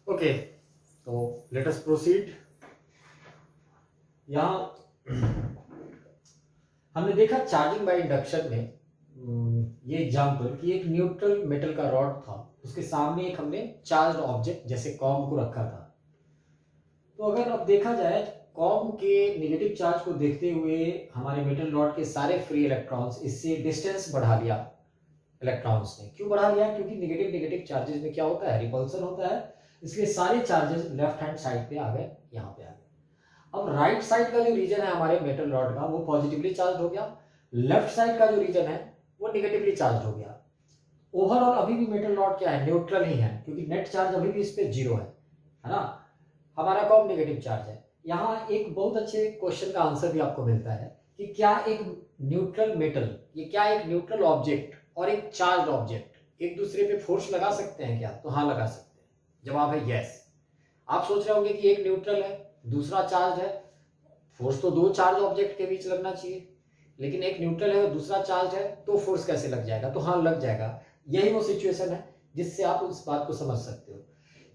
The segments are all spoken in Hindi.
ओके, तो लेट अस प्रोसीड। यहाँ हमने देखा चार्जिंग बाय इंडक्शन में ये एग्जांपल कि एक न्यूट्रल मेटल का रॉड था, उसके सामने एक हमने चार्ज्ड ऑब्जेक्ट जैसे कॉम को रखा था। तो अगर अब देखा जाए कॉम के नेगेटिव चार्ज को देखते हुए हमारे मेटल रॉड के सारे फ्री इलेक्ट्रॉन्स, इससे डिस्टेंस बढ़ा लिया इलेक्ट्रॉन्स ने। क्यों बढ़ा लिया? क्योंकि नेगेटिव नेगेटिव चार्जेस में क्या होता है, रिपल्सन होता है, इसलिए सारे चार्जेस लेफ्ट हैंड साइड पे आ गए, यहाँ पे आ गए। अब राइट साइड का जो रीजन है हमारे मेटल रॉड का वो पॉजिटिवली चार्ज हो गया, लेफ्ट साइड का जो रीजन है वो नेगेटिवली चार्ज हो गया। ओवरऑल अभी भी मेटल रॉड क्या है, न्यूट्रल ही है, क्योंकि नेट चार्ज अभी भी इस पे जीरो है ना। हमारा कॉम नेगेटिव चार्ज है। यहाँ एक बहुत अच्छे क्वेश्चन का आंसर भी आपको मिलता है कि क्या एक न्यूट्रल मेटल, ये क्या एक न्यूट्रल ऑब्जेक्ट और एक चार्ज ऑब्जेक्ट एक दूसरे पे फोर्स लगा सकते हैं क्या? तो हाँ, लगा सकते हैं। जवाब है यस। आप सोच रहे होंगे कि एक न्यूट्रल है, दूसरा चार्ज है, फोर्स तो दो चार्ज ऑब्जेक्ट के बीच लगना चाहिए, लेकिन एक न्यूट्रल है और दूसरा चार्ज है, तो फोर्स कैसे लग जाएगा? तो हाँ, लग जाएगा। यही वो सिचुएशन है जिससे आप उस बात को समझ सकते हो,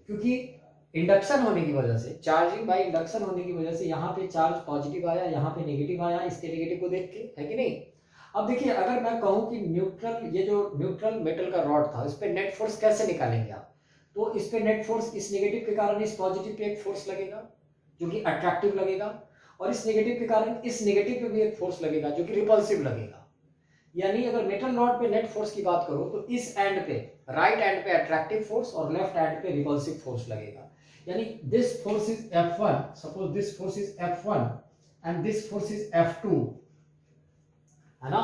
क्योंकि इंडक्शन होने की वजह से, चार्जिंग बाय इंडक्शन होने की वजह से यहाँ पे चार्ज पॉजिटिव आया, यहाँ पे नेगेटिव आया, इसके नेगेटिव को देख के, है कि नहीं। अब देखिए, अगर मैं कहूँ कि न्यूट्रल, ये जो न्यूट्रल मेटल का रॉड था, इस पे नेट फोर्स कैसे निकालेंगे आप? तो इस पे नेट फोर्स इस नेगेटिव के कारण इस पॉजिटिव पे एक फोर्स लगेगा जो कि अट्रैक्टिव लगेगा, और इस नेगेटिव के कारण इस नेगेटिव पे भी एक फोर्स लगेगा जो कि रिपल्सिव लगेगा। यानी अगर मेटल रॉड पे नेट फोर्स की बात करो तो इस एंड पे, राइट एंड पे अट्रैक्टिव फोर्स और लेफ्ट एंड पे रिपल्सिव फोर्स लगेगा। यानी this force is F1, suppose this force is F1 and this force is F2, है ना।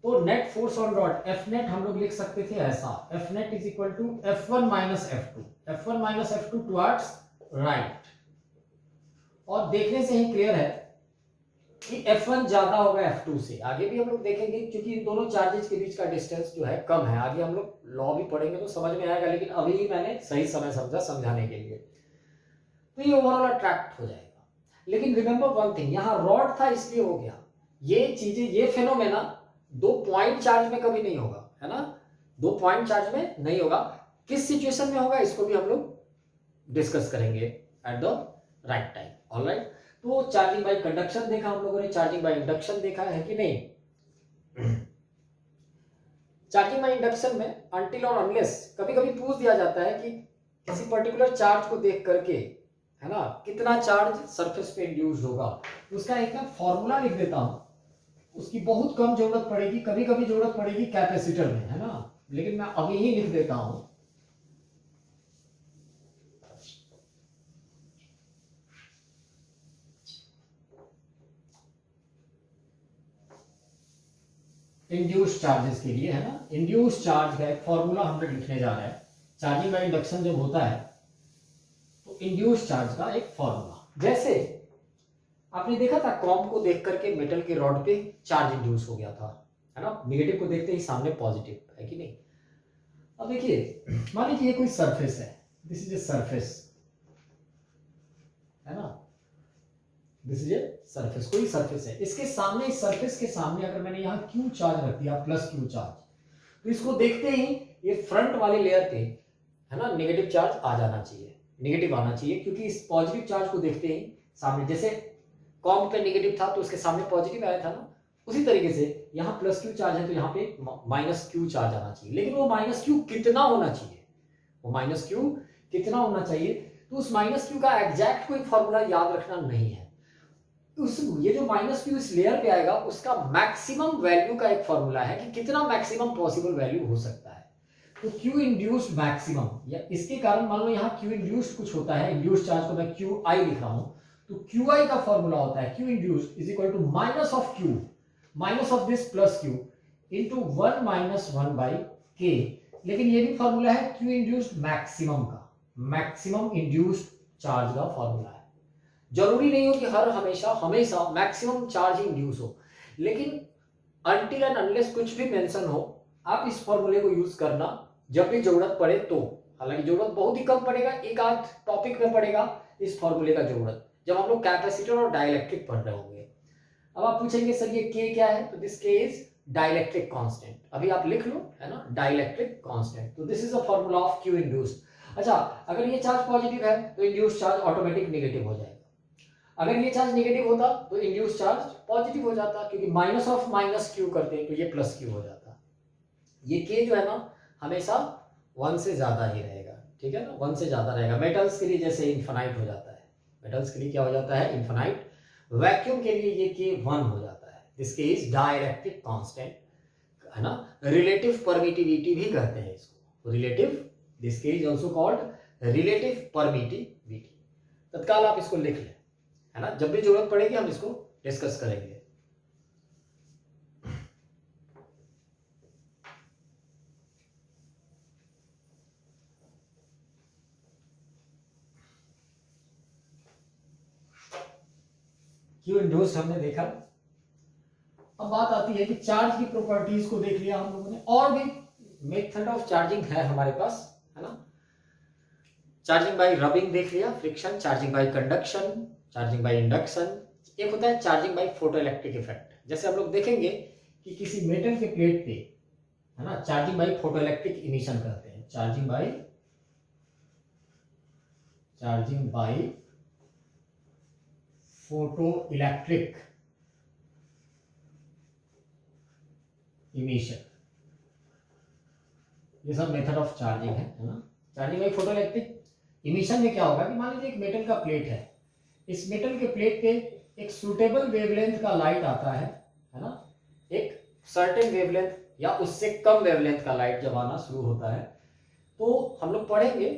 तो net force on rod F net हम लोग लिख सकते थे ऐसा, F net is equal to F1 minus F2, F1 minus F2 towards right. और देखने से ही क्लियर है कि F1 ज्यादा होगा F2 से। आगे भी हम लोग देखेंगे, क्योंकि इन दोनों चार्जेस के बीच का डिस्टेंस जो है कम है। आगे हम लोग लॉ भी पढ़ेंगे तो समझ में आएगा, लेकिन अभी ही मैंने सही समय समझा समझाने के लिए। तो ये ओवरऑल अट्रैक्ट हो जाएगा। लेकिन रिमेंबर वन थिंग, यहाँ रॉड था इसलिए हो गया। ये चीजें, ये फिनोमेना दो पॉइंट चार्ज में कभी नहीं होगा, है ना। दो पॉइंट चार्ज में नहीं होगा। किस सिचुएशन में होगा इसको भी हम लोग डिस्कस करेंगे at the right time. Alright, तो चार्जिंग बाय कंडक्शन देखा हम लोगों ने, चार्जिंग बाय इंडक्शन देखा है कि नहीं। चार्जिंग बाय इंडक्शन में अनटिल और अनलेस कभी कभी पूछ दिया जाता है कि किसी पर्टिकुलर चार्ज को देख करके, है ना, कितना चार्ज सरफेस पे इंड्यूस होगा, उसका एक मैं फॉर्मूला लिख देता हूं। उसकी बहुत कम जरूरत पड़ेगी, कभी कभी जरूरत पड़ेगी कैपेसिटर में, है ना, लेकिन मैं अभी ही लिख देता हूं। इंड्यूस चार्जेस के लिए, है ना, इंड्यूस चार्ज का एक फॉर्मूला हम लोग लिखने जा रहे हैं। चार्जिंग बाय इंडक्शन जब होता है तो इंड्यूस चार्ज का एक फॉर्मूला, जैसे आपने देखा था कॉम को देख करके मेटल के रॉड पे चार्ज इंड्यूस हो गया था, है ना, नेगेटिव को देखते ही सामने पॉजिटिव, है कि नहीं। अब देखिए, मान लीजिए ये कोई सरफेस है, दिस इज ए सरफेस, है ना, दिस इज ए सरफेस, कोई सरफेस है, इसके सामने, इस सरफेस के सामने अगर मैंने यहाँ क्यू चार्ज रख दिया, प्लस क्यू चार्ज, तो इसको देखते ही ये फ्रंट वाले लेयर पे, है ना, नेगेटिव चार्ज आ जाना चाहिए, नेगेटिव आना चाहिए, क्योंकि इस पॉजिटिव चार्ज को देखते ही सामने, जैसे कॉम पे नेगेटिव था तो उसके सामने पॉजिटिव आया था ना, उसी तरीके से यहाँ प्लस क्यू चार्ज है तो यहाँ पे माइनस क्यू चार्ज आना चाहिए। लेकिन वो माइनस क्यू कितना होना चाहिए, वो माइनस क्यू कितना होना चाहिए, तो उस माइनस क्यू का एग्जैक्ट कोई फॉर्मूला याद रखना नहीं है। उस, ये जो माइनस क्यू इस लेयर पे आएगा उसका मैक्सिमम वैल्यू का एक फॉर्मूला है कि कितना मैक्सिमम पॉसिबल वैल्यू हो सकता है। तो क्यू इंड्यूस्ड मैक्सिमम, या इसके कारण मान लो यहाँ क्यू इंड्यूस्ड कुछ होता है, इंड्यूस्ड चार्ज को मैं क्यू आई लिख रहा हूं, तो क्यू आई का फॉर्मूला होता है Q induced is equal to minus of Q, minus of this plus Q, into 1 minus 1 by K. लेकिन ये भी फॉर्मूला है क्यू इंड्यूस्ड मैक्सिमम का, मैक्सिमम इंड्यूस्ड चार्ज का फॉर्मूला है। जरूरी नहीं हो कि हर हमेशा हमेशा मैक्सिमम चार्ज इंड्यूस हो, लेकिन अनटिल एंड अनलेस कुछ भी मेंशन हो, आप इस फॉर्मूले को यूज करना जब भी जरूरत पड़े तो। हालांकि जरूरत बहुत ही कम पड़ेगा, एक आध टॉपिक में पड़ेगा इस फॉर्मूले का जरूरत, जब हम लोग कैपेसिटर और डाइलेक्ट्रिक पढ़ रहे होंगे। अब आप पूछेंगे सर ये के क्या है, तो दिस के इज डाइलेक्ट्रिक कांस्टेंट। अभी आप लिख लो, है ना, डाइलेक्ट्रिक कांस्टेंट। तो this is a formula of Q induced. अच्छा, अगर ये चार्ज पॉजिटिव है तो इंड्यूस चार्ज ऑटोमेटिक नेगेटिव हो जाएगा। अगर ये चार्ज नेगेटिव होता तो इंड्यूस चार्ज पॉजिटिव हो जाता, क्योंकि माइनस ऑफ माइनस क्यू करते हैं तो ये प्लस क्यू हो जाता। ये के जो है ना हमेशा 1 से ज्यादा ही रहेगा, ठीक है ना, 1 से ज्यादा रहेगा। मेटल्स के लिए जैसे इन्फिनाइट हो जाता है, मेटल्स के लिए क्या हो जाता है, इन्फिनाइट। वैक्यूम के लिए ये के 1 हो जाता है। दिस के इज डाइलेक्ट्रिक कांस्टेंट, है ना, रिलेटिव परमिटिविटी भी कहते हैं इसको, रिलेटिव, दिस के is also called relative permittivity. तत्काल आप इसको लिख लें, है ना, जब भी जरूरत पड़ेगी हम इसको डिस्कस करेंगे। क्यू इंड्यूस्ड हमने देखा। अब बात आती है कि चार्ज की प्रॉपर्टीज को देख लिया हम लोगों ने, और भी मेथड ऑफ चार्जिंग है हमारे पास, है ना। चार्जिंग बाय रबिंग देख लिया, friction, charging by conduction, charging by induction, एक होता है charging bye photo electric effect. जैसे हम लोग देखेंगे कि किसी मेटल के प्लेट पे, है ना, charging by photo electric emission करते हैं, charging by photo electric emission, ये सब मेथड ऑफ चार्जिंग है ना। Charging by photo electric emission में क्या होगा कि मान लीजिए एक मेटल का प्लेट है, इस मेटल के प्लेट पे एक सुटेबल वेवलेंथ का लाइट आता है ना, एक सर्टेन वेवलेंथ या उससे कम वेवलेंथ का लाइट जब आना शुरू होता है तो हम लोग पढ़ेंगे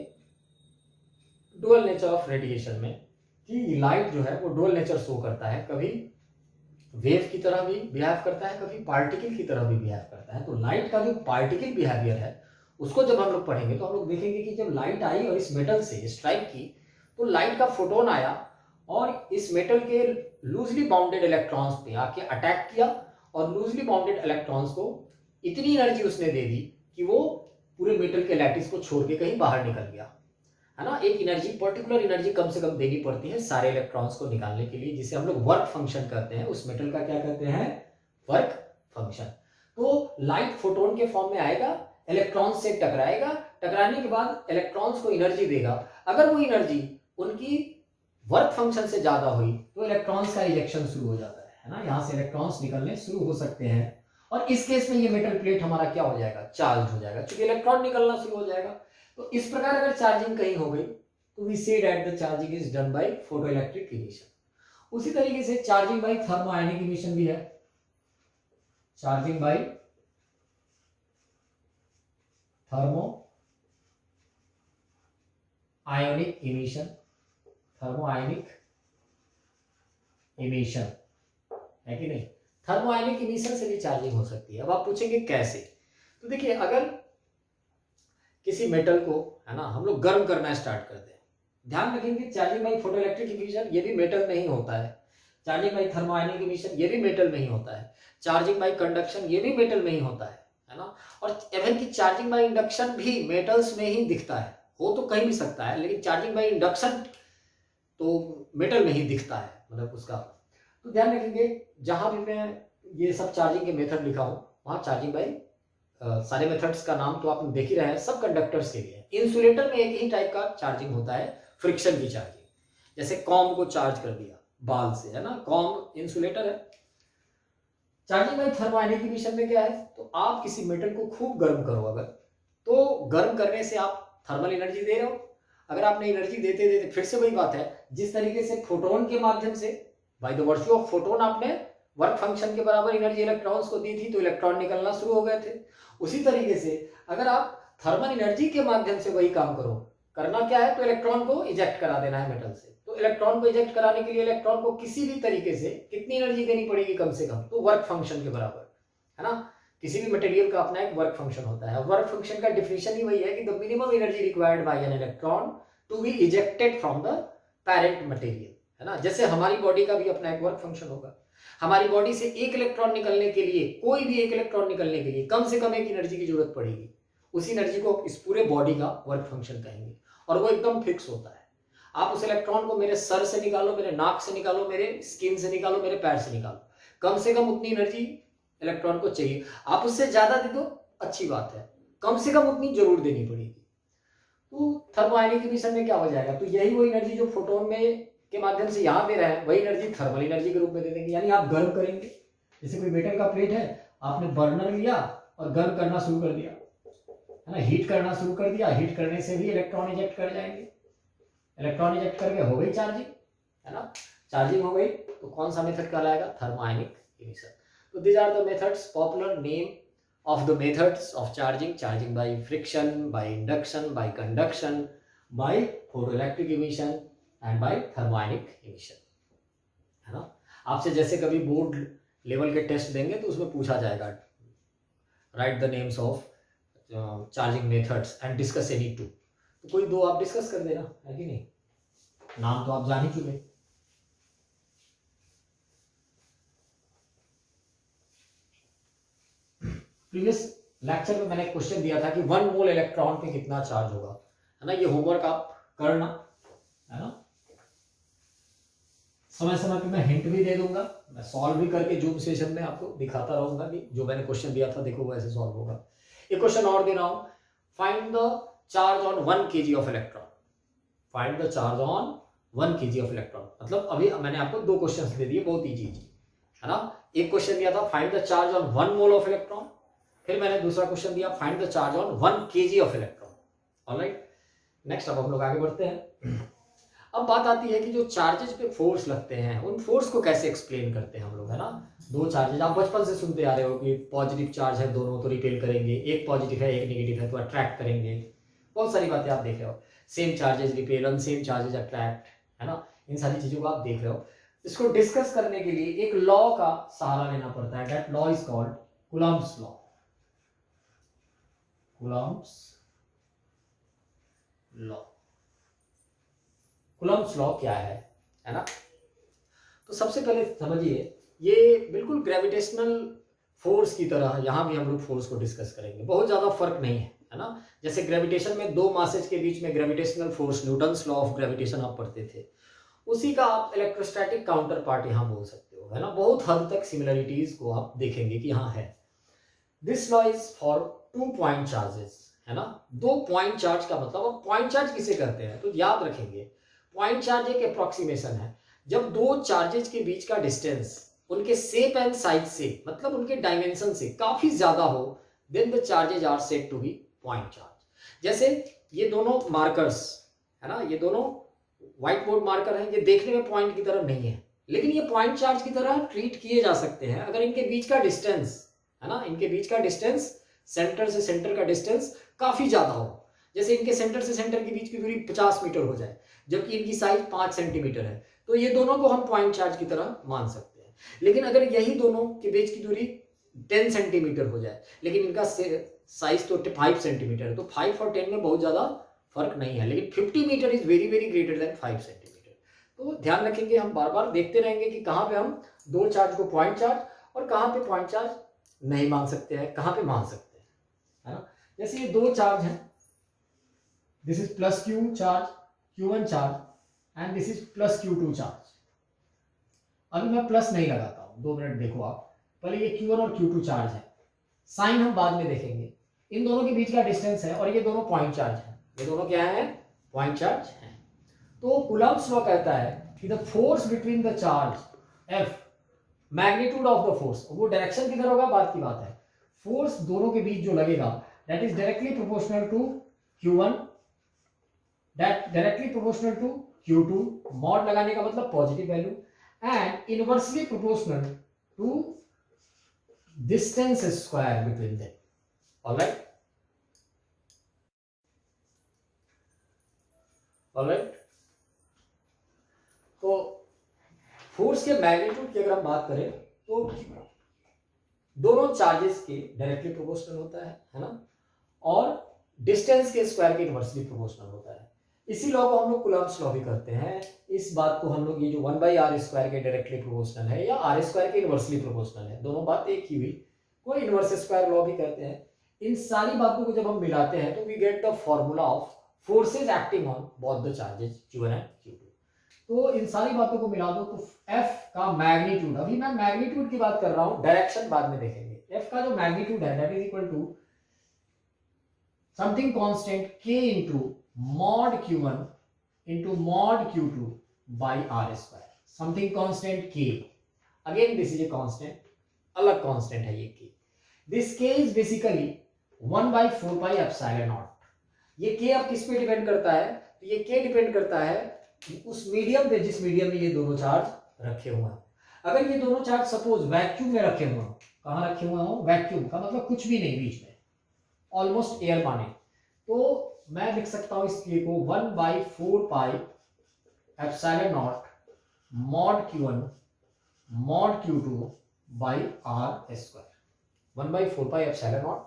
डुअल नेचर ऑफ रेडिएशन में कि लाइट जो है वो डुअल नेचर शो करता है, कभी वेव की तरह भी बिहेव करता है, कभी पार्टिकल की तरह भी बिहेव करता है। तो लाइट का जो पार्टिकल बिहेवियर है उसको जब हम लोग पढ़ेंगे तो हम लोग देखेंगे कि जब लाइट आई और इस मेटल से स्ट्राइक की तो लाइट का फोटोन आया और इस मेटल के लूजली बाउंडेड इलेक्ट्रॉन्स पे आके अटैक किया और लूजली बाउंडेड इलेक्ट्रॉन्स को इतनी एनर्जी उसने दे दी कि वो पूरे मेटल के लैटिस को छोड़ के कहीं बाहर निकल गया, है ना। एक एनर्जी, पर्टिकुलर एनर्जी कम से कम देनी पड़ती है सारे इलेक्ट्रॉन्स को निकालने के लिए, जिसे हम लोग वर्क फंक्शन कहते हैं। उस मेटल का क्या कहते हैं, वर्क फंक्शन। तो लाइट फोटोन के फॉर्म में आएगा, इलेक्ट्रॉन से टकराएगा, टकराने के बाद इलेक्ट्रॉन्स को एनर्जी देगा। अगर वो एनर्जी उनकी वर्क फंक्शन से ज्यादा हुई तो इलेक्ट्रॉन्स का इजेक्शन शुरू हो जाता है ना, यहां से इलेक्ट्रॉन्स निकलने शुरू हो सकते हैं और इस केस में ये मेटल प्लेट हमारा क्या हो जाएगा, चार्ज हो जाएगा, क्योंकि इलेक्ट्रॉन निकलना शुरू हो जाएगा। तो इस प्रकार अगर चार्जिंग कहीं हो गई तो we say that the charging is done by photo electric emission. उसी तरीके से charging by thermo ionic emission भी है, charging by thermo ionic emission, thermo ionic emission है कि नहीं। थर्मो आयनिक इमिशन से भी चार्जिंग हो सकती है। अब आप पूछेंगे कैसे, तो देखिए अगर किसी मेटल को, है ना, हम लोग गर्म करना स्टार्ट करते हैं, ध्यान रखेंगे charging by photo electric emission ये भी मेटल में ही होता है, charging by thermo ionic emission ये भी मेटल में ही होता है, चार्जिंग बाय कंडक्शन ये भी मेटल में ही होता है ना। और इवन की चार्जिंग बाय इंडक्शन भी मेटल्स में ही दिखता है, हो तो कहीं भी सकता है, लेकिन चार्जिंग बाय इंडक्शन तो मेटल में ही दिखता है, मतलब उसका। तो ध्यान रखेंगे जहां भी मैं ये सब चार्जिंग के मेथड लिखा हूं वहां चार्जिंग बाय सारे मेथड्स का नाम तो आपने देख ही रहे हैं, सब कंडक्टर्स के लिए। इंसुलेटर में एक ही टाइप का चार्जिंग होता है, फ्रिक्शन की चार्जिंग, जैसे कॉम को चार्ज कर दिया बाल से, है ना, कॉम इंसुलेटर है। Charging by thermo ionic emission में क्या है, तो आप किसी मेटल को खूब गर्म करो, अगर तो गर्म करने से आप थर्मल एनर्जी दे रहे हो। अगर आपने एनर्जी देते देते, फिर से वही बात है, जिस तरीके से फोटोन के माध्यम से by the virtue of photon आपने वर्क फंक्शन के बराबर एनर्जी इलेक्ट्रॉन्स को दी थी तो इलेक्ट्रॉन निकलना शुरू हो गए थे, उसी तरीके से अगर आप थर्मल एनर्जी के माध्यम से वही काम करो, करना क्या है, तो इलेक्ट्रॉन को इजेक्ट करा देना है मेटल से। तो इलेक्ट्रॉन को इजेक्ट कराने के लिए इलेक्ट्रॉन को किसी भी तरीके से कितनी एनर्जी देनी पड़ेगी, कम से कम, तो वर्क फंक्शन के बराबर, है ना। किसी भी मटेरियल का अपना एक वर्क फंक्शन होता है। वर्क फंक्शन का डिफिनेशन ही वही है कि the minimum energy required by an electron to be ejected from the parent material, है ना। जैसे हमारी बॉडी का भी अपना एक वर्क फंक्शन होगा, हमारी बॉडी से एक इलेक्ट्रॉन निकलने के लिए, कोई भी एक इलेक्ट्रॉन निकलने के लिए कम से कम एक एनर्जी की जरूरत पड़ेगी, उस एनर्जी को इस पूरे बॉडी का वर्क फंक्शन कहेंगे और वो एकदम फिक्स होता है। आप उस इलेक्ट्रॉन को मेरे सर से निकालो, मेरे नाक से निकालो, मेरे स्किन से निकालो, मेरे पैर से निकालो, कम से कम उतनी एनर्जी इलेक्ट्रॉन को चाहिए। आप उससे ज्यादा दे दो अच्छी बात है, कम से कम उतनी जरूर देनी पड़ेगी। तो थर्मोआयनिक इमिशन में क्या हो जाएगा, तो यही वो एनर्जी जो फोटोन में के माध्यम से यहाँ दे रहा है वही एनर्जी थर्मल एनर्जी के रूप में दे देंगे, यानी आप गर्म करेंगे। जैसे कोई मेटल का प्लेट है, आपने बर्नर लिया और गर्म करना शुरू कर दिया, है ना, हीट करना शुरू कर दिया, हीट करने से भी इलेक्ट्रॉन इजेक्ट कर जाएंगे, इलेक्ट्रॉन इजेक्ट करके हो गई चार्जिंग, है ना, चार्जिंग हो गई, तो कौन सा मेथड कहलाएगा, थर्मोआयनिक इमिशन। तो these are the methods, popular name of the methods of charging by friction, by induction, by conduction, by photoelectric emission and by thermionic emission, है ना। आपसे जैसे कभी बोर्ड लेवल के टेस्ट देंगे तो उसमें पूछा जाएगा, right the names of charging methods and discuss any two, तो कोई दो आप डिस्कस कर देना, है कि नहीं, नाम तो आप जान ही चुके। प्रीवियस लेक्चर में मैंने क्वेश्चन दिया था कि 1 मोल इलेक्ट्रॉन पे कितना चार्ज होगा, है ना, ये होमवर्क आप करना, है ना, समय समय पे मैं हिंट भी दे दूंगा, मैं सॉल्व भी करके जूम सेशन में आपको दिखाता रहूंगा कि जो मैंने क्वेश्चन दिया था देखो वैसे सॉल्व होगा। एक क्वेश्चन और दे रहा हूं, find the charge on 1 kg of electron, find the charge on 1 kg of electron, मतलब अभी मैंने आपको 2 क्वेश्चन दे दिए, बहुत इजी, है ना। एक क्वेश्चन दिया था find the charge on 1 mole of electron, फिर मैंने दूसरा क्वेश्चन दिया find the charge on 1 kg of electron. Alright, next अब हम लोग आगे बढ़ते हैं। अब बात आती है कि जो चार्जेस पे फोर्स लगते हैं उन फोर्स को कैसे एक्सप्लेन करते हैं हम लोग, है ना। दो चार्जेस आप बचपन से सुनते आ रहे हो कि पॉजिटिव चार्ज है दोनों तो रिपेल करेंगे, एक पॉजिटिव है एक नेगेटिव है तो अट्रैक्ट करेंगे, बहुत सारी बातें आप देख रहे हो, same charges repel unsame charges attract, है ना, इन सारी चीजों को आप देख रहे हो। इसको डिस्कस करने के लिए एक लॉ का सहारा लेना पड़ता है, that law is called Coulomb's law. Coulomb's law, Coulomb's law क्या है ना। तो सबसे पहले समझिए, ये बिल्कुल ग्रेविटेशनल फोर्स की तरह, यहां भी हम लोग फोर्स को डिस्कस करेंगे, बहुत ज्यादा फर्क नहीं है ना। जैसे ग्रेविटेशन में दो मासेज के बीच में gravitational force, Newton's law of gravitation आप पढ़ते थे, उसी का आप इलेक्ट्रोस्टैटिक काउंटर पार्ट यहां बोल सकते हो, है ना। बहुत हद तक सिमिलरिटीज को आप देखेंगे कि यहाँ है। This law is for 2 point charges, है ना। 2 पॉइंट चार्ज का मतलब, अब पॉइंट चार्ज किसे कहते हैं तो याद रखेंगे, पॉइंट चार्ज एक अप्रोक्सीमेशन है, जब दो चार्जेज के बीच का डिस्टेंस उनके शेप एंड साइज से, मतलब उनके डायमेंशन से काफी ज्यादा हो, then the charges are said to be point charge. जैसे ये दोनों मार्कर्स, है ना, ये दोनों व्हाइट बोर्ड मार्कर हैं, ये देखने में पॉइंट की तरह नहीं है, लेकिन ये पॉइंट चार्ज की तरह ट्रीट किए जा सकते हैं अगर इनके बीच का डिस्टेंस, है ना, इनके बीच का डिस्टेंस, सेंटर से सेंटर का डिस्टेंस काफी ज्यादा हो। जैसे इनके सेंटर से सेंटर के बीच की दूरी 50 मीटर हो जाए, जबकि इनकी साइज 5 सेंटीमीटर है, तो ये दोनों को हम पॉइंट चार्ज की तरह मान सकते हैं। लेकिन अगर यही दोनों के बीच की दूरी 10 सेंटीमीटर हो जाए, लेकिन इनका साइज तो 5 सेंटीमीटर है, तो 5 और 10 में बहुत ज्यादा फर्क नहीं है, लेकिन 50 metre is very very greater than 5 centimetre. तो ध्यान रखेंगे, हम बार बार देखते रहेंगे कि कहाँ पे हम दो चार्ज को पॉइंट चार्ज और कहाँ पे पॉइंट चार्ज नहीं मान सकते हैं, कहाँ पे मान सकते हैं, है ना। जैसे ये दो चार्ज हैं, this is plus Q charge, Q1 charge and this is plus Q2 charge. अभी मैं प्लस नहीं लगाता हूं, 2 मिनट देखो आप, पहले ये Q1 और Q2 चार्ज है, साइन हम बाद में देखेंगे। इन दोनों के बीच का डिस्टेंस है और ये दोनों पॉइंट चार्ज है, ये दोनों क्या है, पॉइंट चार्ज है। तो कूलम्ब्स लॉ कहता है कि the force between the charge F, magnitude of the force, वो डायरेक्शन किधर होगा बात की बात है, फोर्स दोनों के बीच जो लगेगा that is directly proportional to Q1, that directly proportional to Q2, mod लगाने का मतलब positive value, and inversely proportional to distance square between them. Alright? Alright? तो फोर्स के मैग्नीट्यूड की अगर हम बात करें तो दोनों चार्जेस के डायरेक्टली प्रोपोर्शनल होता है ना, और डिस्टेंस के स्क्वायर के इनवर्सली प्रोपोर्शनल होता है। इसी लॉ को हम लोग कूलम्ब्स लॉ भी करते हैं। इस बात को हम लोग, ये जो 1/r² के डायरेक्टली प्रोपोर्शनल है या r² के इनवर्सली प्रोपोर्शनल है, दोनों बात एक ही हुई, को इनवर्स स्क्वायर लॉ भी कहते हैं। इन सारी बातों को जब हम मिलाते हैं तो we get the formula of forces acting on both the charges Q1 and Q2। तो इन सारी बातों को मिला दो तो F का मैग्नीट्यूड, अभी मैं मैग्नीट्यूड की बात कर रहा हूं, डायरेक्शन बाद में देखेंगे। F का जो मैग्नीट्यूड है that is equal to something constant K into mod q1 into mod q2 by r square, something constant k. Again this is a constant, अलग constant है ये k. This k is basically 1 by 4 pi epsilon naught. ये k अब किस पे डिपेंड करता है? तो ये k डिपेंड करता है उस मीडियम पे जिस मीडियम में ये दोनों चार्ज रखे हुए हैं. अगर ये दोनों चार्ज सपोज वैक्यूम में रखे हुए हो, कहाँ रखे हुए हो? वैक्यूम का मतलब कुछ भी नहीं बीच में, ऑलमोस्ट एयर माने, तो मैं लिख सकता हूं इस k को 1 by 4 pi epsilon naught mod q1 mod q2 by r square. 1 by 4 pi epsilon naught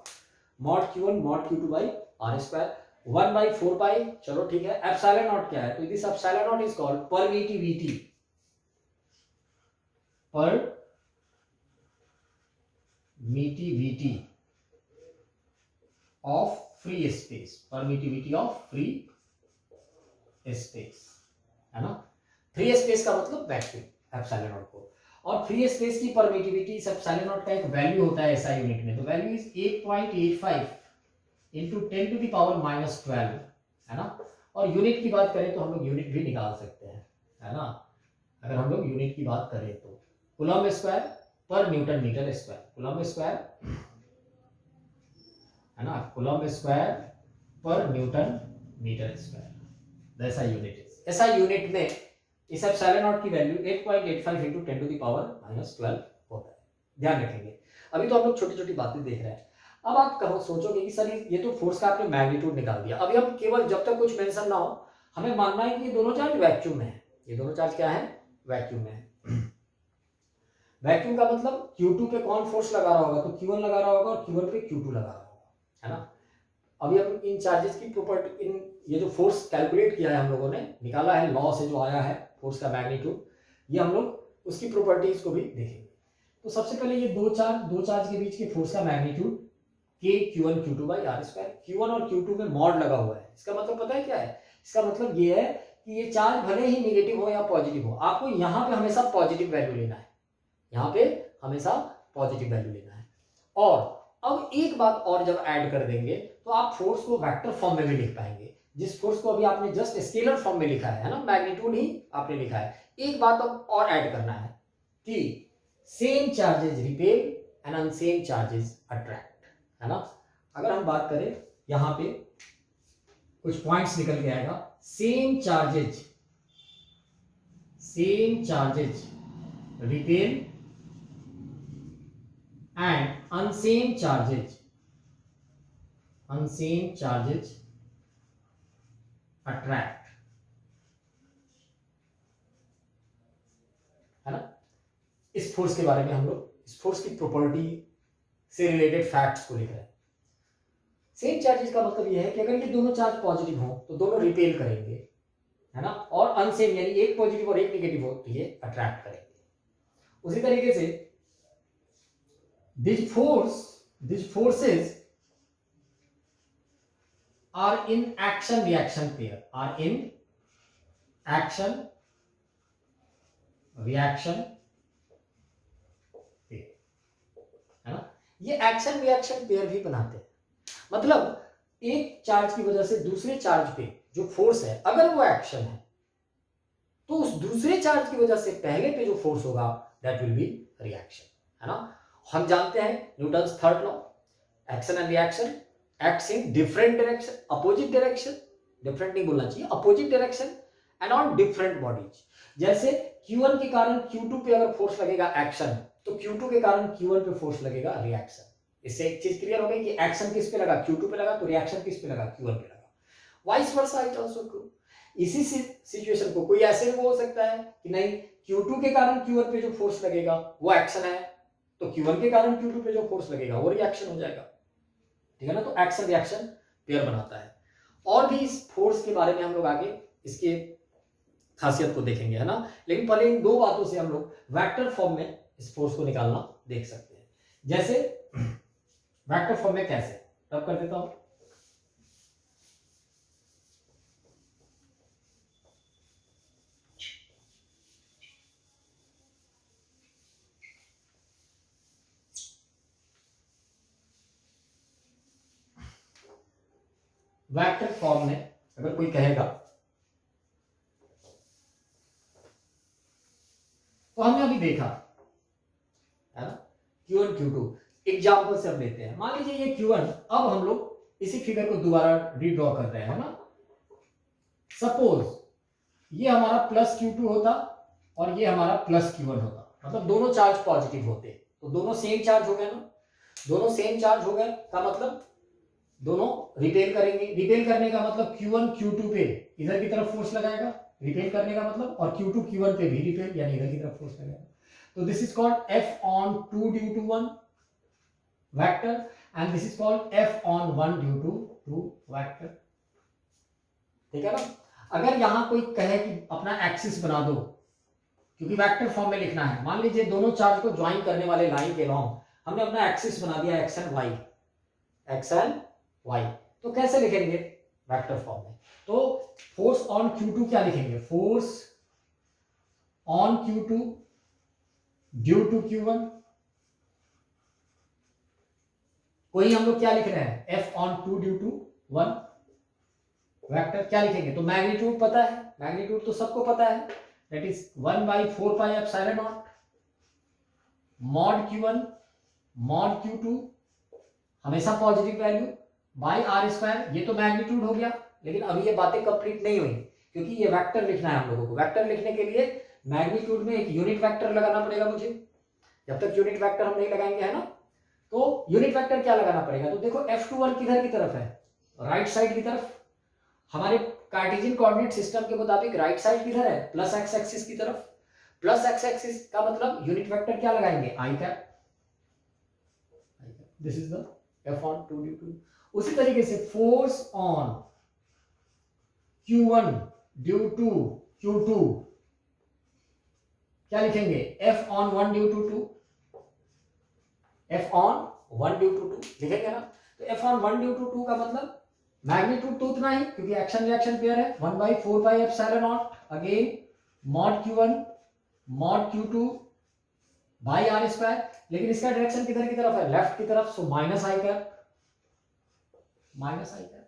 mod q1 mod q2 by r square. 1 by 4 pi, चलो ठीक है. epsilon naught क्या है? तो this epsilon naught is called permittivity. Permittivity of free space. Permittivity of free space, है ना. फ्री स्पेस का मतलब वैक्यूम एप्सिलॉन नॉट को, और फ्री स्पेस की परमिटिविटी इस एप्सिलॉन नॉट का एक वैल्यू होता है ऐसा यूनिट में, तो value is 8.85 into 10 to the power minus 12, है ना. और यूनिट की बात करें तो हम लोग यूनिट भी निकाल सकते हैं, है ना. अगर हम लोग यूनिट की बात करें तो कूलम्ब स्क्वायर पर newton metre square, coulomb square, है ना, कूलम्ब स्क्वायर पर न्यूटन मीटर स्क्वायर, ऐसा यूनिट है. ऐसा यूनिट में इस एप्सिलॉन नॉट की value 8.85 into 10 to the power minus 12 होता है. ध्यान रखेंगे. अभी तो हम लोग छोटी छोटी बातें देख रहे हैं. अब आप कहो सोचोगे कि सर ये तो फोर्स का आपने मैग्नीट्यूड निकाल दिया. अभी हम केवल जब तक कुछ मेंशन ना हो हमें मानना है कि ये दोनों चार्ज वैक्यूम में है. ये दोनों चार्ज क्या है? वैक्यूम में है. वैक्यूम का मतलब Q2 पे कौन फोर्स लगा रहा होगा? तो Q1 लगा रहा होगा और Q1 पे Q2 लगा रहा होगा, है ना. अभी हम इन चार्जेस की प्रॉपर्टी, इन ये जो फोर्स कैलकुलेट किया है हम लोगों ने, निकाला है लॉ से जो आया है फोर्स का मैग्नीट्यूड, ये हम लोग उसकी प्रॉपर्टीज को भी देखेंगे. तो सबसे पहले ये दो चार्ज के बीच के फोर्स का magnitude k q1 q2 by r square. q1 और q2 में मॉड लगा हुआ है. इसका मतलब पता है क्या है? इसका मतलब ये है कि ये चार्ज भले ही नेगेटिव हो या पॉजिटिव हो, आपको यहाँ पे हमेशा पॉजिटिव वैल्यू लेना है. यहाँ पे हमेशा पॉजिटिव वैल्यू लेना है. और अब एक बात और जब ऐड कर देंगे तो आप फोर्स को वेक्टर फॉर्म में भी लिख पाएंगे. जिस फोर्स को अभी आपने जस्ट स्केलर फॉर्म में लिखा है ना, मैग्नीट्यूड ही आपने लिखा है. एक बात अब और ऐड करना है कि same charges repel and unsame charges attract, है ना. अगर हम बात करें यहां पे कुछ पॉइंट्स निकल के आएगा. Same charges repel and unsame charges attract, है ना. इस फोर्स के बारे में हम लोग इस फोर्स की प्रॉपर्टी से रिलेटेड फैक्ट्स को लिख रहे हैं. सेम चार्जेस का मतलब यह है कि अगर ये दोनों चार्ज पॉजिटिव हो तो दोनों रिपेल करेंगे, है ना, और अनसेम यानी एक पॉजिटिव और एक नेगेटिव हो तो ये अट्रैक्ट करेंगे. उसी तरीके से these forces are in action reaction pair, है ना. ये एक्शन रिएक्शन पेयर भी बनाते हैं. मतलब एक चार्ज की वजह से दूसरे चार्ज पे जो फोर्स है अगर वो एक्शन है तो उस दूसरे चार्ज की वजह से पहले पे जो फोर्स होगा दैट विल बी रिएक्शन, है ना. हम जानते हैं Newton's third law, action and reaction acts in different direction, opposite direction, different नहीं बोलना चाहिए, opposite direction and on different bodies. जैसे Q1 के कारण Q2 पे अगर फोर्स लगेगा एक्शन, तो Q2 के कारण Q1 पे फोर्स लगेगा रिएक्शन. इससे एक चीज क्लियर हो गई कि एक्शन किस पे लगा? Q2 पे लगा, तो रिएक्शन किस पे लगा? Q1 पे लगा. Vice versa it also true. इसी सिचुएशन को कोई ऐसे भी बोल सकता है कि नहीं, Q2 के कारण Q1 पे जो फोर्स लगेगा वो एक्शन है, तो Q1 के कारण Q2 पे जो फोर्स लगेगा वो रिएक्शन हो जाएगा, ठीक है ना. तो एक्शन रिएक्शन पेयर बनाता है. और भी इस फोर्स के बारे में हम लोग आगे इसके खासियत को देखेंगे, है ना. लेकिन पहले इन दो बातों से हम लोग वेक्टर फॉर्म में इस फोर्स को निकालना देख सकते हैं. जैसे वेक्टर फॉर्म में कैसे, तब कर देता हूं. वेक्टर फॉर्म में अगर कोई कहेगा, तो हमने अभी देखा है ना Q1 Q2, एग्जाम्पल से हम लेते हैं। मान लीजिए ये Q1, अब हम लोग इसी फिगर को दोबारा रीड्रॉ कर रहे हैं ना। सपोज ये हमारा प्लस Q2 होता और ये हमारा प्लस Q1 होता, मतलब दोनों चार्ज पॉजिटिव होते, तो दोनों सेम चार्ज हो गए ना। दोनों सेम चार्ज हो गए का मतलब दोनों रिपेल करेंगे। रिपेल करने का मतलब Q1 Q2 पे इधर की तरफ फोर्स लगाएगा, रिपेल करने का मतलब, और Q2 Q1 पे भी रिपेल यानी इधर की तरफ फोर्स लगाएगा। तो this is called F on 2 due to 1 vector and this is called F on 1 due to 2 vector। ठीक है ना। अगर यहां कोई कहे कि अपना एक्सिस बना दो, क्योंकि वेक्टर फॉर्म में लिखना है, मान लीजिए दोनों चार्ज को ज्वाइन करने वाले लाइन के लॉन्ग हमने अपना एक्सिस बना दिया X and Y, X and Y, तो कैसे लिखेंगे वेक्टर फॉर्म में? तो फोर्स ऑन Q2 क्या लिखेंगे? Force on Q2 due to Q1, कोई हम लोग क्या लिख रहे हैं? F on 2 due to 1 vector क्या लिखेंगे? तो मैग्नीट्यूड पता है, मैग्नीट्यूड तो सबको पता है, that is 1/4 pi epsilon naught mod Q1 mod Q2, हमेशा positive value, by R square. ये तो मैग्नीट्यूड हो गया, लेकिन अभी ये बातें कंप्लीट नहीं हुई, क्योंकि ये वेक्टर लिखना है हम लोगों को। वेक्टर लिखने के लिए मैग्नीट्यूड में एक यूनिट वेक्टर लगाना पड़ेगा मुझे, जब तक यूनिट वेक्टर हम नहीं लगाएंगे, है ना। तो यूनिट वेक्टर क्या लगाना पड़ेगा? तो देखो F21 किधर की तरफ है? राइट साइड की तरफ। हमारे कार्टेशियन कोऑर्डिनेट सिस्टम के मुताबिक राइट साइड किधर है? प्लस एक्स एक्सिस की तरफ। प्लस एक्स एक्सिस का मतलब यूनिट वेक्टर क्या लगाएंगे? I cap. This is the F on 2 due to। उसी तरीके से force on Q1 due to Q2 क्या लिखेंगे? F on 1 due to 2, F on 1 due to 2 लिखेंगे ना। तो F on 1 ड्यू टू 2 का मतलब मैग्नीट्यूड तो उतना ही, क्योंकि एक्शन रिएक्शन पेयर है, 1/4 pi epsilon naught again mod Q1 mod Q2 by R square. लेकिन इसका डायरेक्शन किधर की तरफ है? लेफ्ट की तरफ, सो माइनस आई कैप, माइनस आई कैप,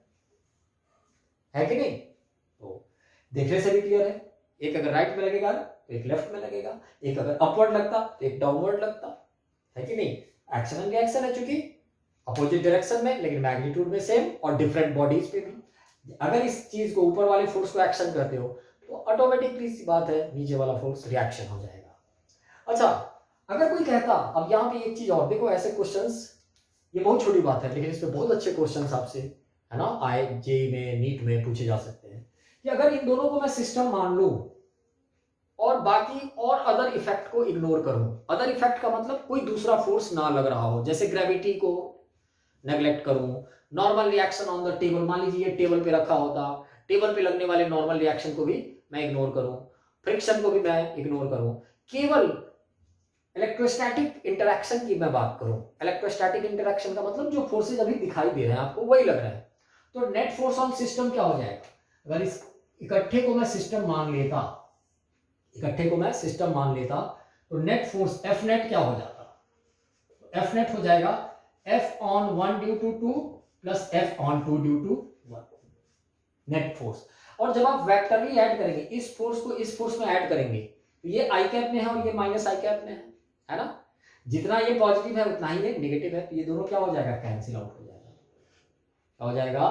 है कि नहीं? तो देखने से भी क्लियर है, एक अगर राइट में लगेगा तो एक लेफ्ट में लगेगा, एक अगर अपवर्ड लगता तो एक डाउनवर्ड लगता, है कि नहीं? एक्शन एंड रिएक्शन है, चूंकि अपोजिट डायरेक्शन में, लेकिन मैग्नीट्यूड में सेम और डिफरेंट बॉडीज पे भी। अगर इस चीज को, ऊपर वाले फोर्स को एक्शन करते हो, तो ऑटोमेटिकली सी बात है नीचे वाला फोर्स रिएक्शन हो जाएगा। अच्छा, अगर कोई कहता, अब यहाँ पे एक चीज और देखो, ऐसे क्वेश्चंस, ये बहुत छोटी बात है, लेकिन इसमें बहुत अच्छे क्वेश्चंस आपसे, है ना, आए जेईई में, नीट में पूछे जा सकते हैं, कि अगर इन दोनों को मैं सिस्टम मान लूं और बाकी और अदर इफेक्ट को इग्नोर करूं। अदर इफेक्ट का मतलब कोई दूसरा फोर्स ना लग रहा हो, जैसे ग्रेविटी को नेग्लेक्ट करूं, normal reaction on the table, मान लीजिए ये टेबल पे रखा होता, टेबल पे लगने वाले नॉर्मल रिएक्शन को भी मैं इग्नोर करूं, फ्रिक्शन को भी मैं इग्नोर करूं, केवल इलेक्ट्रोस्टैटिक इंटरैक्शन की मैं बात करूं। इलेक्ट्रोस्टैटिक इंटरैक्शन का मतलब जो फोर्सेज अभी दिखाई दे रहे हैं आपको, वही लग रहा है, तो नेट फोर्स ऑन सिस्टम क्या हो जाएगा? अगर इस इकट्ठे को मैं सिस्टम मान लेता, इकट्ठे को मैं सिस्टम मान लेता, तो नेट फोर्स F नेट क्या हो जाता? F नेट हो जाएगा F on 1 due to 2 plus F on 2 due to 1, net force. और जब आप वेक्टरली ऐड करेंगे, इस फोर्स को इस फोर्स में ऐड करेंगे, तो ये आई कैप में है और ये माइनस आई कैप में है ना। जितना ये पॉजिटिव है उतना ही ये नेगेटिव है, तो ये दोनों क्या हो जाएगा? कैंसिल आउट हो जाएगा। क्या हो जाएगा?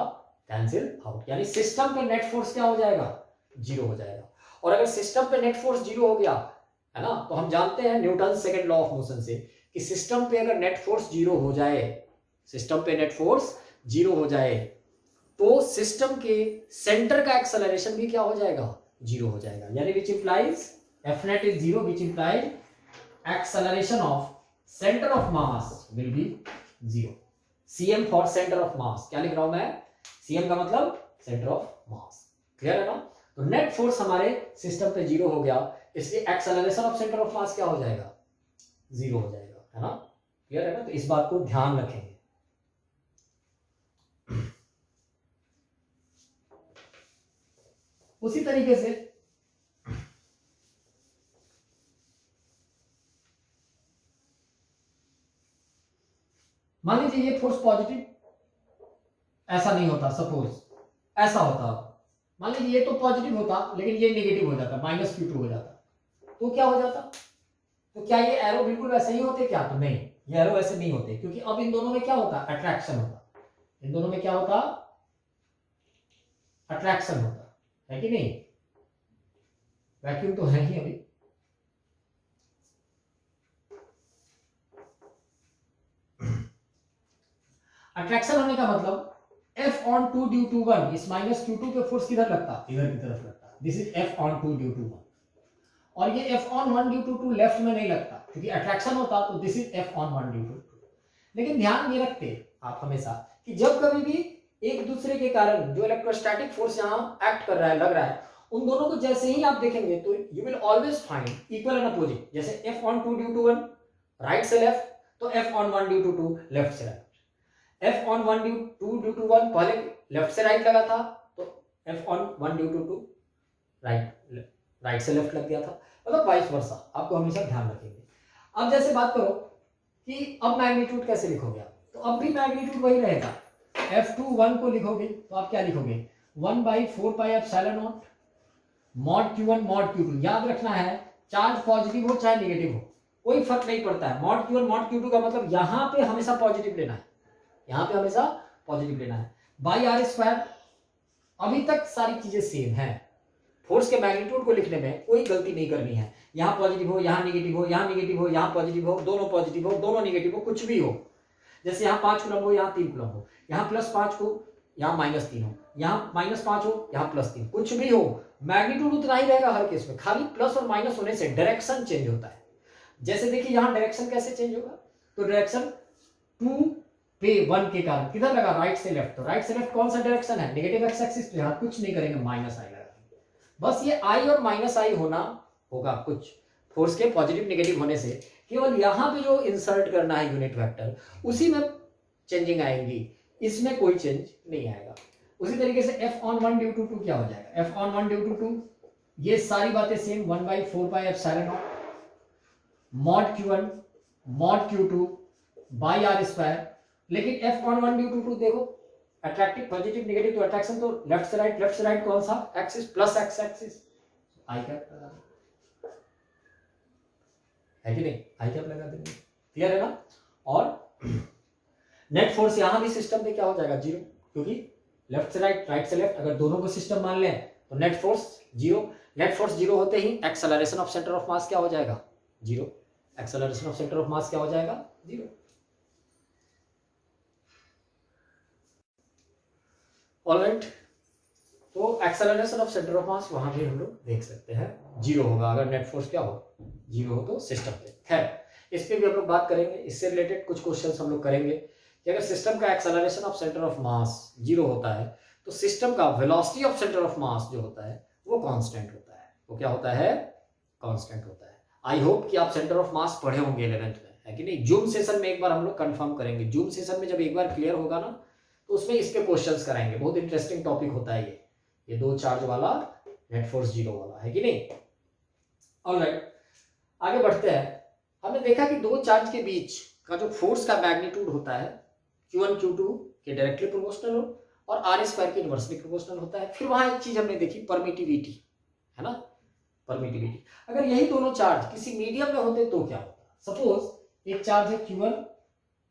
Cancel out. यानी सिस्टम पे नेट फोर्स क्या हो जाएगा? जीरो हो जाएगा। और अगर सिस्टम पे नेट फोर्स जीरो हो गया, है ना, तो हम जानते हैं Newton second law of motion से कि सिस्टम पे अगर नेट फोर्स जीरो हो जाए, सिस्टम पे नेट फोर्स जीरो हो जाए, तो सिस्टम के सेंटर का एक्सेलरेशन भी क्या हो जाएगा? जीरो हो जाएगा। यानी which implies F net is zero, which implies acceleration of center of mass will be zero. CM for center of mass, क्या लिख रहा हूं मैं? CM का मतलब center of mass, क्लियर है ना। तो नेट फोर्स हमारे सिस्टम पे जीरो हो गया, इसलिए acceleration of centre of mass क्या हो जाएगा? जीरो हो जाएगा, है ना, क्लियर है ना। तो इस बात को ध्यान रखेंगे। उसी तरीके से मान लीजिए ये फोर्स पॉजिटिव, ऐसा नहीं होता, सपोज ऐसा होता, मान लीजिए ये तो पॉजिटिव होता लेकिन ये नेगेटिव हो जाता, -Q2 हो जाता, तो क्या हो जाता? तो क्या ये एरो बिल्कुल वैसे ही होते क्या? तो नहीं, ये एरो वैसे नहीं होते, क्योंकि अब इन दोनों में क्या होता? अट्रैक्शन होता। इन दोनों में क्या होता? अट्रैक्शन होता है कि नहीं? वैक्यूम तो है ही अभी। अट्रैक्शन होने का मतलब F on 2 ड्यू टू 1, इस -Q2 पे फोर्स किधर लगता? इधर की तरफ लगता। This is F on 2 due to 1, और ये F on 1 due to 2 left में नहीं लगता, क्योंकि अट्रैक्शन होता, तो this is F on 1 due to 2। लेकिन ध्यान ये रखते आप हमेशा कि जब कभी भी एक दूसरे के कारण जो इलेक्ट्रोस्टैटिक फोर्स यहाँ एक्ट कर रहा है, लग रहा है, उन दोनों को जैसे ही आप देखेंगे तो you will always find equal and opposite. जैसे F on 2 due to 1 right से लेफ्ट, तो F on 1 due to 2 left से right. F on 1 due 2 due to 1 पहले लेफ्ट से राइट लगा था, तो F on 1 due to 2 right से लेफ्ट लग गया था, मतलब वाइस वर्सा। आपको हमेशा ध्यान रखेंगे। अब जैसे बात करो कि अब मैग्नीट्यूड कैसे लिखोगे आप, तो अब भी मैग्नीट्यूड वही रहेगा। F21 को लिखोगे तो आप क्या लिखोगे? 1/4πε0 मॉड Q1 मॉड Q2। याद रखना है, चार्ज पॉजिटिव हो चाहे नेगेटिव हो, कोई फर्क नहीं पड़ता है। मॉड Q1 मॉड Q2 का मतलब यहाँ पे हमेशा पॉजिटिव लेना है, यहाँ पे हमेशा पॉजिटिव लेना है। बाई आर स्क्वायर, अभी तक सारी चीजें सेम है। फोर्स के मैग्नीट्यूड को लिखने में कोई गलती नहीं करनी है। यहाँ पॉजिटिव हो, यहाँ नेगेटिव हो, यहाँ नेगेटिव हो, यहाँ पॉजिटिव हो, दोनों पॉजिटिव हो, दोनों नेगेटिव हो, कुछ भी हो। जैसे यहाँ 5 कूलम हो, यहाँ 3 कूलम हो, यहाँ +5 हो, यहाँ -3 हो, यहाँ -5 हो, यहाँ +3, कुछ भी हो, मैग्नीट्यूड उतना ही रहेगा हर केस में। खाली प्लस और माइनस होने से डायरेक्शन चेंज होता है। जैसे देखिए यहाँ डायरेक्शन कैसे चेंज होगा, तो डायरेक्शन 2 पे 1 के कारण किधर लगा? राइट से लेफ्ट। तो राइट से लेफ्ट कौन सा डायरेक्शन है? नेगेटिव एक्स एक्सिस पे। यहाँ कुछ नहीं करेंगे, माइनस आई लगाएंगे। बस ये आई और माइनस आई होना होगा कुछ फोर्स के पॉजिटिव नेगेटिव होने से, केवल यहाँ पे जो इंसर्ट करना है यूनिट वेक्टर, उसी में चेंजिंग आएंगी, इसमें कोई चेंज नहीं आएगा। उसी तरीके से F on 1 ड्यू टू 2 क्या हो जाएगा? F on 1 ड्यू टू 2, ये सारी बातें same, 1/4πε0 mod Q1 mod Q2 by R square. लेकिन F on 1 ड्यू टू 2 देखो, अट्रैक्टिव पॉजिटिव नेगेटिव, तो अट्रैक्शन तो लेफ्ट से राइट कौन सा? Axis, plus X axis. I cap लगा है कि नहीं? आई कैप लगा देंगे, क्लियर है ना? और नेट फोर्स यहां भी सिस्टम पे क्या हो जाएगा? 0, क्योंकि लेफ्ट से राइट, राइट से लेफ्ट, अगर दोनों को सिस्टम मान लें तो नेट फोर्स 0। नेट फोर्स 0 होते ही acceleration of centre of mass क्या हो जाएगा? 0। Acceleration of centre of mass क्या हो जाएगा? 0। ऑलराइट, तो acceleration of centre of mass वहां भी हम लोग देख सकते हैं 0 होगा, अगर नेट फोर्स क्या हो? 0 हो तो सिस्टम पे। खैर, इस पे भी हम लोग बात करेंगे, इससे रिलेटेड कुछ क्वेश्चंस हम लोग करेंगे कि अगर सिस्टम का एक्सेलरेशन ऑफ सेंटर ऑफ मास 0 होता है तो सिस्टम का वेलोसिटी ऑफ सेंटर ऑफ मास जो होता है वो कांस्टेंट होता है। वो क्या होता है? कांस्टेंट होता है। आई होप कि आप सेंटर ऑफ मास पढ़े होंगे 11th में, है कि नहीं? जूम सेशन में एक बार हम लोग कंफर्म करेंगे। जूम सेशन में जब एक बार क्लियर होगा ना, तो उसमें इस पे क्वेश्चंस कराएंगे। बहुत इंटरेस्टिंग टॉपिक होता है ये 2 चार्ज वाला, नेट फोर्स 0 वाला, है कि नहीं? ऑलराइट, आगे बढ़ते हैं। हमने देखा कि 2 चार्ज के बीच का जो फोर्स का मैग्नीट्यूड होता है Q1 Q2 के डायरेक्टली प्रोपोर्शनल हो और आर स्क्वायर के इनवर्सली प्रोपोर्शनल होता है। फिर वहां एक चीज हमने देखी, परमिटिविटी, है ना? परमिटिविटी। अगर यही दोनों चार्ज किसी मीडियम में होते तो क्या होता? सपोज एक चार्ज है Q1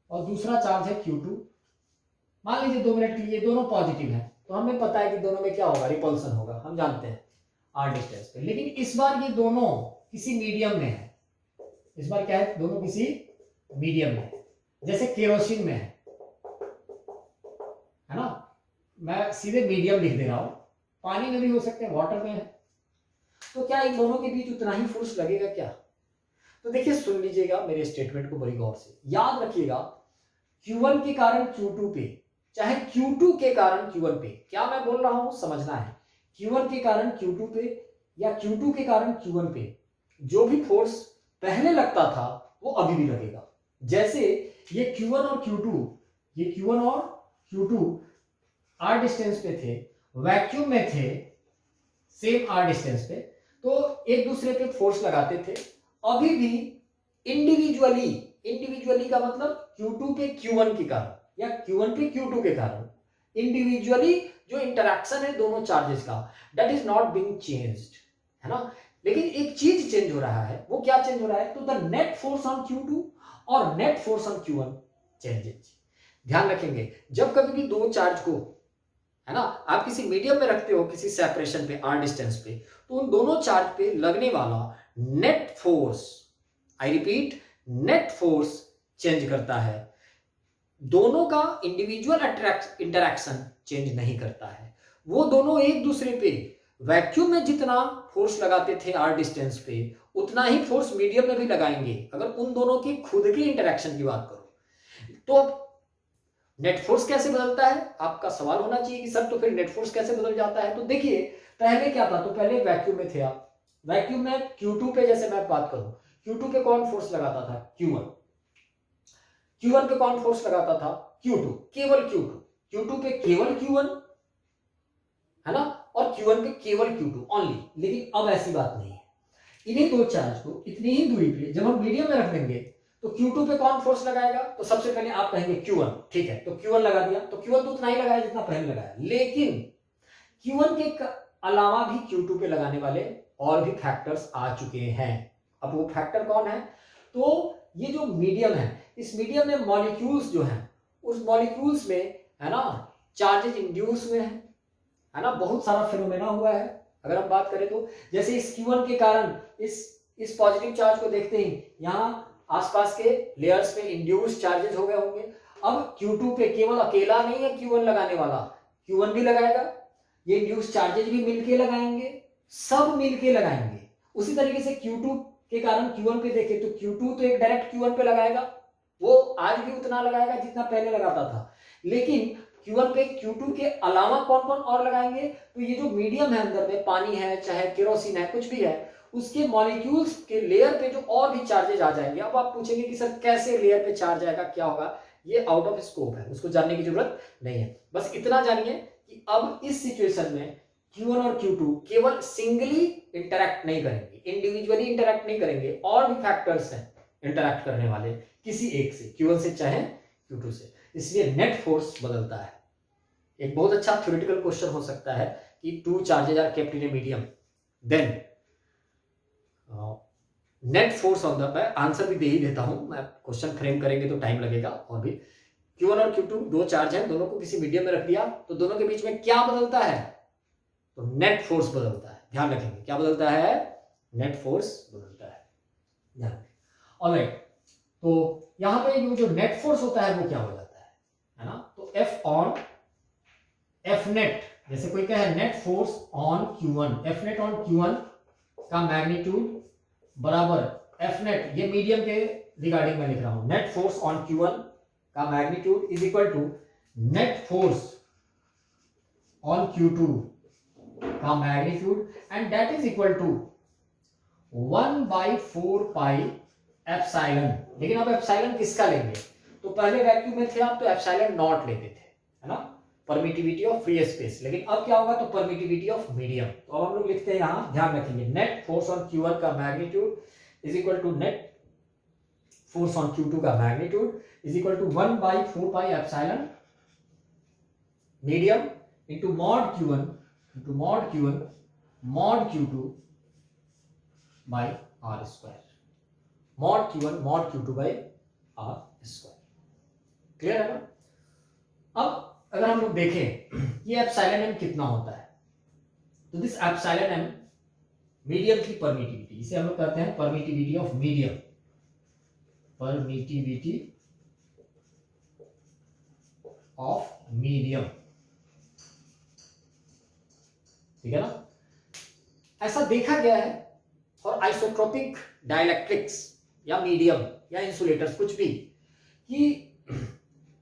और दूसरा चार्ज है Q2। मान लीजिए 2 मिनट के लिए दोनों पॉजिटिव है, तो हमें पता है कि दोनों में क्या होगा? रिपल्सन होगा, हम जानते हैं आर डिस्टेंस पे। लेकिन इस बार ये दोनों किसी मीडियम में है। इस बार क्या है? दोनों किसी मीडियम में है, जैसे केरोसिन में है ना? मैं सीधे मीडियम लिख दे रहा हूं, पानी में भी हो सकते हैं, वाटर में है। तो क्या इन दोनों के बीच उतना ही फोर्स लगेगा क्या? तो देखिए, सुन लीजिएगा मेरे स्टेटमेंट को बड़ी गौर से, याद रखिएगा, Q1 के कारण Q2 पे, चाहे Q2 के कारण Q1 पे, क्या मैं बोल रहा हूं समझना है। Q1 के कारण Q2 पे या Q2 के कारण Q1 पे जो भी फोर्स पहले लगता था वो अभी भी लगेगा। जैसे ये Q1 और Q2, ये Q1 और Q2 आर डिस्टेंस पे थे, वैक्यूम में थे, सेम आर डिस्टेंस पे, तो एक दूसरे पे फोर्स लगाते थे। अभी भी इंडिविजुअली, इंडिविजुअली का मतलब Q2 पे Q1 के कारण या Q1 पे Q2 के कारण इंडिविजुअली जो इंटरैक्शन है दोनों चार्जेस का, that is not being changed, है ना। लेकिन एक चीज चेंज हो रहा है, वो क्या चेंज हो रहा है, तो the net force on Q2 और net force on Q1 changes. ध्यान रखेंगे, जब कभी भी दो चार्ज को, है ना, आप किसी मीडियम में रखते हो, किसी सेपरेशन पे, r डिस्टेंस पे, तो उन दोनों चार्ज पे लगने वाला net force, I repeat, net force change करता है, दोनों का इंडिविजुअल इंटरैक्शन चेंज नहीं करता है। वो दोनों एक दूसरे पे वैक्यूम में जितना फोर्स लगाते थे r डिस्टेंस पे, उतना ही फोर्स मीडियम में भी लगाएंगे, अगर उन दोनों की खुद की इंटरैक्शन की बात करो। तो अब नेट फोर्स कैसे बदलता है, आपका सवाल होना चाहिए कि सर तो फिर नेट फोर्स कैसे बदल जाता है। तो देखिए, पहले क्या था, तो पहले वैक्यूम में थे आप, वैक्यूम में Q2 पे जैसे मैं बात करूं, Q2 पे कौन फोर्स लगाता था, Q1, Q1 पे कौन फोर्स लगाता था, Q2, केवल Q2, Q2 पे केवल Q1, है ना, और Q1 पे केवल Q2 ओनली। लेकिन अब ऐसी बात नहीं है, इन्हीं दो चार्ज को इतनी ही दूरी पे जब हम मीडियम में रख देंगे, तो Q2 पे कौन फोर्स लगाएगा, तो सबसे पहले आप कहेंगे Q1, ठीक है, तो Q1 लगा दिया, तो Q1 तो उतना ही लगाया जितना पहले लगाया, लेकिन Q1 के अलावा भी Q2 पे लगाने वाले और भी फैक्टर्स आ चुके हैं। अब वो फैक्टर कौन है, तो ये जो मीडियम है, इस मीडियम में मॉलिक्यूल्स जो हैं, उस मॉलिक्यूल्स में, है ना, चार्जेस इंड्यूस हुए हैं, है ना, बहुत सारा फिनोमेना हुआ है। अगर हम बात करें तो जैसे इस Q1 के कारण इस पॉजिटिव चार्ज को देखते ही यहाँ आसपास के लेयर्स पे इंड्यूस चार्जेस हो गए होंगे। अब Q2 पे केवल अकेला नहीं है Q1 लगाने वाला, Q1 भी लगाएगा, ये इंड्यूस चार्जेस भी मिलके लगाएंगे, सब मिलके लगाएंगे। उसी तरीके से Q2 के कारण Q1 पे देखें तो Q2 तो एक डायरेक्ट Q1 पे लगाएगा, वो आज भी उतना लगाएगा जितना पहले लगाता था, लेकिन Q1 पे Q2 के अलावा कौन कौन और लगाएंगे, तो ये जो मीडियम है, अंदर में पानी है, चाहे केरोसिन है, कुछ भी है, उसके मॉलिक्यूल्स के लेयर पे जो और भी चार्जेस आ जाएंगे। अब आप पूछेंगे कि सर कैसे लेयर पे चार्ज आएगा, क्या होगा, ये आउट ऑफ स्कोप है, उसको जानने की जरूरत नहीं है। बस इतना जानिए कि अब इस सिचुएशन में Q1 और Q2 केवल सिंगली इंटरैक्ट नहीं करेंगे, इंडिविजुअली इंटरैक्ट नहीं करेंगे, और भी फैक्टर्स हैं इंटरैक्ट करने वाले किसी एक से, Q1 से चाहे Q2 से, इसलिए नेट फोर्स बदलता है। एक बहुत अच्छा थ्योरेटिकल क्वेश्चन हो सकता है कि two charges are kept in a medium, then net force on the, मैं आंसर भी दे ही देता हूं, मैं क्वेश्चन फ्रेम करेंगे तो टाइम लगेगा। और भी Q1 और Q2 दो चार्ज हैं, दोनों को किसी मीडियम में रख दिया, तो दोनों के बीच में क्या बदलता है, तो नेट फोर्स बदलता है। ध्यान रखेंगे, क्या बदलता है, नेट फोर्स बदलता है, ध्यान रखें। ऑलराइट, तो यहां पे जो नेट फोर्स होता है वो क्या हो जाता है ना, तो F ऑन F नेट, जैसे कोई कहे net force on Q1, F net on Q1 का मैग्नीट्यूड बराबर F नेट, ये मीडियम के रिगार्डिंग में लिख रहा हूं, नेट फोर्स ऑन Q1 का magnitude is equal to net force on Q2 का magnitude, and that is equal to 1/4 pi epsilon. लेकिन अब एप्सिलॉन किसका लेंगे, तो पहले वैक्यूम में थे आप तो एप्सिलॉन नॉट लेते थे, है ना, परमिटिविटी ऑफ फ्री स्पेस। लेकिन अब क्या होगा, तो परमिटिविटी ऑफ मीडियम। तो अब हम लोग लिखते हैं यहां, ध्यान रखेंगे, नेट फोर्स ऑन Q1 का magnitude is equal to net force on Q2 का magnitude is equal to 1/4 pi epsilon medium into mod Q1 into mod Q1 mod Q2 by r square, mod Q1 mod Q2 by r square। Clear है ना। अब अगर हम लोग देखें ये एप्सिलॉन m कितना होता है, तो दिस एप्सिलॉन m मीडियम की परमिटिविटी, इसे हम लोग कहते हैं permittivity of medium, permittivity of medium, ठीक है ना। ऐसा देखा गया है और आइसोट्रोपिक डाइलेक्ट्रिक्स या मीडियम या इंसुलेटर्स कुछ भी, कि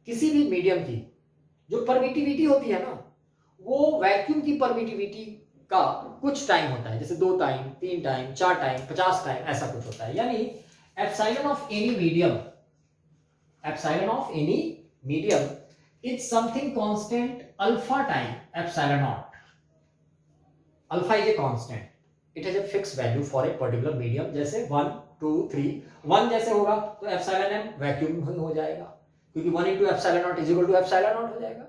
किसी भी मीडियम की जो परमिटिविटी होती है ना, वो वैक्यूम की परमिटिविटी का कुछ टाइम होता है, जैसे 2 टाइम, 3 टाइम, 4 टाइम, 50 टाइम, ऐसा कुछ होता है। यानी epsilon of any medium, epsilon of any medium is something constant alpha time epsilon not. Alpha is a constant, it has a fix value for a particular medium, जैसे 1 2 3, 1 जैसे होगा तो एप्सिलॉन m वैक्यूम हो जाएगा, क्योंकि 1 into epsilon naught is equal to epsilon naught हो जाएगा।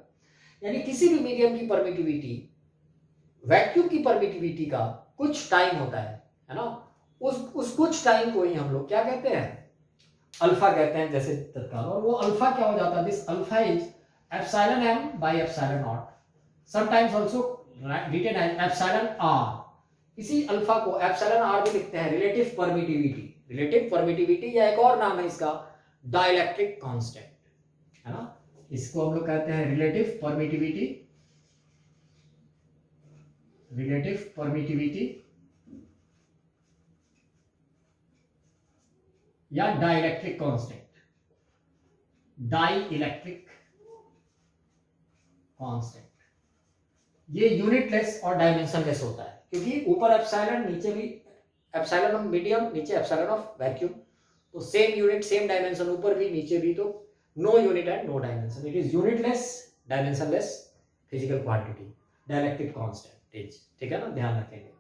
यानी किसी भी मीडियम की परमिटिविटी वैक्यूम की परमिटिविटी का कुछ टाइम होता है ना, उस कुछ टाइम को ही हम लोग क्या कहते हैं, अल्फा कहते हैं जैसे तत्काल। और वो अल्फा क्या हो जाता है, this alpha is epsilon M by epsilon naught, sometimes also written as epsilon R. इसी अल्फा को एप्सिलॉन आर भी लिखते हैं, रिलेटिव परमिटिविटी। रिलेटिव परमिटिविटी या एक और नाम है इसका डाइलेक्ट्रिक कांस्टेंट, है ना, इसको हम लोग कहते हैं रिलेटिव परमिटिविटी, रिलेटिव परमिटिविटी या डाइलेक्ट्रिक कांस्टेंट, डाइलेक्ट्रिक कांस्टेंट। ये यूनिटलेस और डायमेंशनलेस होता है, क्योंकि ऊपर एप्सिलॉन, नीचे भी एप्सिलॉन ऑफ मीडियम, नीचे एप्सिलॉन ऑफ वैक्यूम, तो सेम यूनिट सेम डायमेंशन, ऊपर भी नीचे भी, तो no unit and no dimension. It is unitless, dimensionless physical quantity, dielectric constant is, ठीक है ना, ध्यान रखेंगे।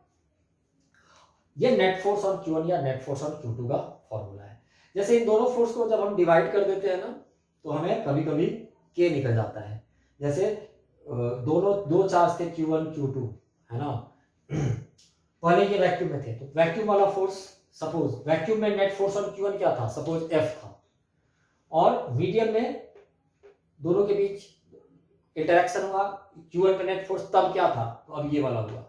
ये नेट फोर्स ऑन Q1 या नेट फोर्स ऑन Q2 का फॉर्मूला है। जैसे इन दोनों फोर्स को जब हम डिवाइड कर देते हैं ना, तो हमें कभी कभी K निकल जाता है। जैसे दोनों दो चार्ज थे Q1 Q2, है ना, पहले ये वैक्यूम में थे, तो वैक्यूम वाला फोर्स, सपोज वैक्यूम में नेट फोर्स ऑन Q1 क्या था, सपोज F था, और मीडियम में दोनों के बीच इंटरेक्शन हुआ, Q1 पे नेट फोर्स तब क्या था, तो अब ये वाला हुआ।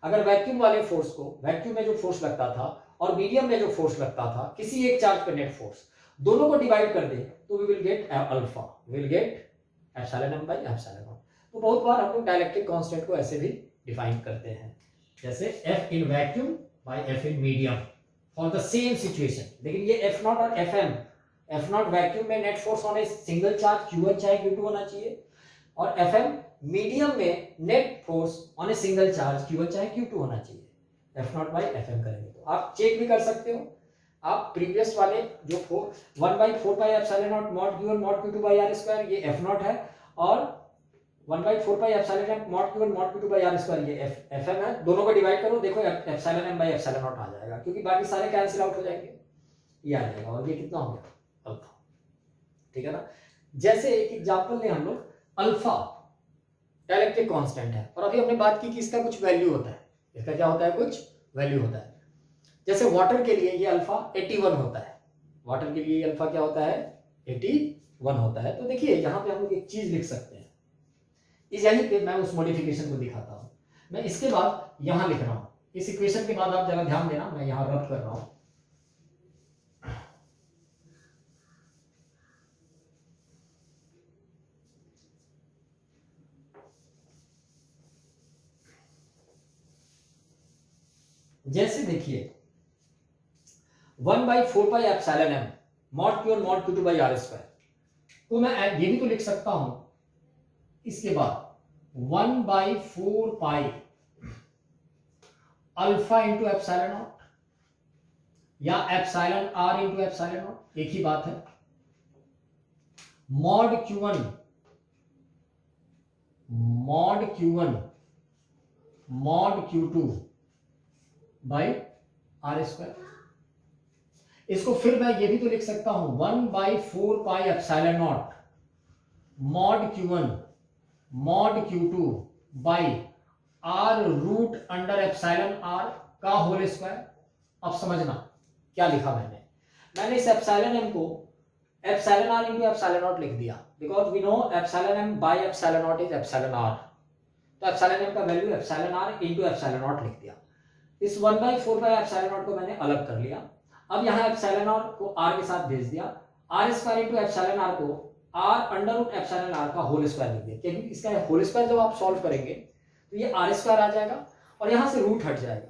अगर वैक्यूम वाले फोर्स को, वैक्यूम में जो फोर्स लगता था और मीडियम में जो फोर्स लगता था, किसी एक चार्ज पे नेट फोर्स, दोनों को डिवाइड कर दे तो we will get alpha, will get epsilon m by epsilon naught. तो बहुत बार हम लोग डाइलेक्ट्रिक कांस्टेंट को ऐसे भी डिफाइन करते हैं, जैसे F in vacuum by F in medium for the same situation. लेकिन ये F नॉट और Fm, F नॉट वैक्यूम में net force on a single charge Q1 चाहे Q2 होना चाहिए, और Fm मीडियम में net force on a single charge Q1 चाहे Q2 होना चाहिए। F नॉट बाई Fm करेंगे तो आप चेक भी कर सकते हो, आप प्रीवियस वाले जो 1/4 pi epsilon naught mod Q1 mod Q2 by r square, ये F नॉट है, और 1/4 pi epsilon naught mod Q1 mod Q2 by r square ये Fm है। दोनों को डिवाइड करो, देखो epsilon m by epsilon naught आ जाएगा, क्योंकि बाकी सारे कैंसिल आउट हो जाएंगे, ये आ जाएगा, और ये कितना हो गया, अल्फा, ठीक है ना। जैसे एक एग्जांपल ले हम लोग, अल्फा डाइलेक्ट्रिक कांस्टेंट है, और अभी हमने बात की कि इसका कुछ वैल्यू होता है, इसका क्या होता है, कुछ वैल्यू होता है। जैसे वाटर के लिए ये अल्फा 81 होता है, वाटर के लिए ये अल्फा क्या होता है, 81 होता है। तो देखिए यहाँ पे हम लोग एक चीज लिख सकते हैं, इस यहीं पे मैं उस मॉडिफिकेशन को दिखाता हूँ। मैं इसके बाद यहाँ लिख रहा हूँ, इस इक्वेशन के बाद आप जरा ध्यान देना, मैं यहाँ रब कर रहा हूँ। जैसे देखिए 1/4 pi epsilon m mod Q1 mod Q2 by r square, तो मैं ये भी तो लिख सकता हूं, इसके बाद 1/4 pi alpha into epsilon naught या epsilon r into epsilon naught, एक ही बात है, mod Q1 mod Q2 by r square. इसको फिर मैं ये भी तो लिख सकता हूं, 1/4 pi epsilon naught mod Q1 mod Q2 by r root under epsilon r का होल स्क्वायर। अब समझना क्या लिखा मैंने इस एप्सिलॉन m को epsilon r into epsilon naught लिख दिया, because we know epsilon m by epsilon naught is epsilon r, तो एप्सिलॉन m का value epsilon r into epsilon naught लिख दिया। इस 1/4 पाई एप्सिलॉन नॉट को मैंने अलग कर लिया, अब यहाँ एप्सिलॉन r को r के साथ भेज दिया, r square into epsilon r को r under root epsilon r का होल स्क्वायर लिख दिया, क्योंकि इसका होल स्क्वायर जब आप सॉल्व करेंगे तो ये r स्क्वायर आ जाएगा और यहाँ से रूट हट जाएगा।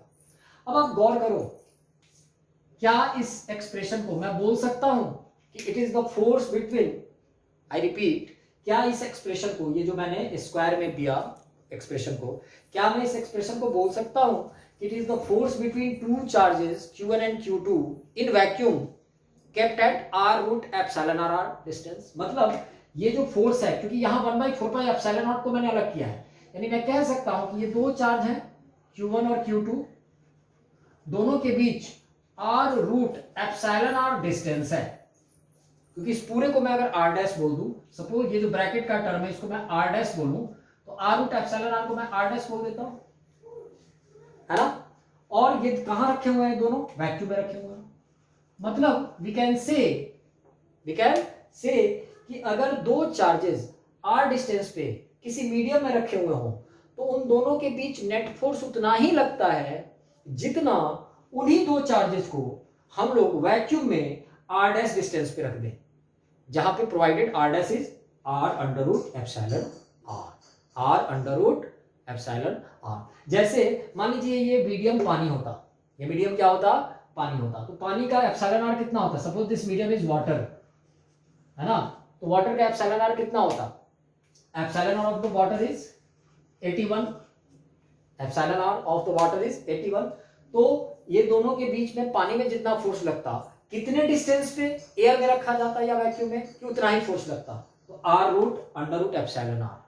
अब आप गौर करो, क्या इस एक्सप्रेशन को मैं बोल सकता हूं कि it is the force between, I repeat, क्या इस एक्सप्रेशन को, ये जो मैंने स्क्वायर में दिया एक्सप्रेशन को, क्या मैं इस एक्सप्रेशन को बोल सकता हूं it is the force between two charges Q1 and Q2 in vacuum kept at r root epsilon r distance। मतलब ये जो फोर्स है, क्योंकि यहाँ 1/4 पाई एप्सिलॉन नॉट को मैंने अलग किया है, यानी मैं कह सकता हूं कि ये दो चार्ज हैं Q1 और Q2, दोनों के बीच r root epsilon r distance है, क्योंकि इस पूरे को मैं अगर आर डैश बोल दूं, सपोज ये जो ब्रैकेट का टर्म है इसको मैं आर डैश बोलूं, तो आर रूट एप्सिलॉन आर को मैं आर डैश बोल देता हूं, है ना। और ये कहां रखे हुए हैं दोनों, वैक्यूम में रखे हुए हैं। मतलब वी कैन से कि अगर दो चार्जेस आर डिस्टेंस पे किसी मीडियम में रखे हुए हों तो उन दोनों के बीच नेट फोर्स उतना ही लगता है जितना उन्हीं दो चार्जेस को हम लोग वैक्यूम में आर डैश डिस्टेंस पे रख दें, जहां पे provided R dash is R under root epsilon R under root epsilon R. जैसे मान लीजिए ये मीडियम पानी होता, ये मीडियम क्या होता, पानी होता, तो पानी का एप्सिलॉन आर कितना होता, suppose this medium is water, है ना, तो वाटर का एप्सिलॉन आर कितना होता, epsilon R of the water is 81, epsilon R of the water is 81। तो ये दोनों के बीच में पानी में जितना फोर्स लगता, कितने डिस्टेंस पे एयर में रखा जाता या वैक्यूम में, कि उतना ही फोर्स लगता, तो R root under root epsilon R,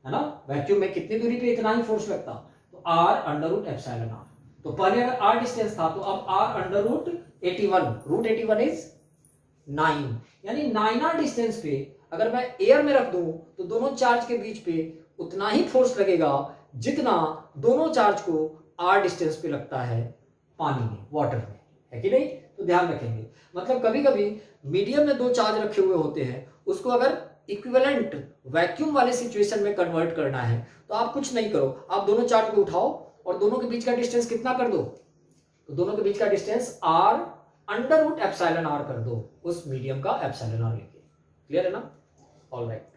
है ना। वैक्यूम में कितनी दूरी पे इतना ही फोर्स लगता, तो R under root epsilon R. तो पहले अगर आर डिस्टेंस था तो अब R under root 81, root 81 is 9, यानी 9 आर डिस्टेंस पे अगर मैं एयर में रख दूं तो दोनों चार्ज के बीच पे उतना ही फोर्स लगेगा जितना दोनों चार्ज को आर डिस्टेंस पे लगता है पानी में, वाटर में, है कि नहीं। तो ध्यान रखेंगे, मतलब कभी कभी मीडियम में दो चार्ज रखे हुए होते हैं, उसको अगर इक्विवेलेंट वैक्यूम वाले सिचुएशन में कन्वर्ट करना है तो आप कुछ नहीं करो, आप दोनों चार्ज को उठाओ और दोनों के बीच का डिस्टेंस कितना कर दो, तो दोनों के बीच का distance R under root epsilon R कर दो, उस मीडियम का एप्सिलॉन आर लेके। क्लियर है ना, ऑलराइट।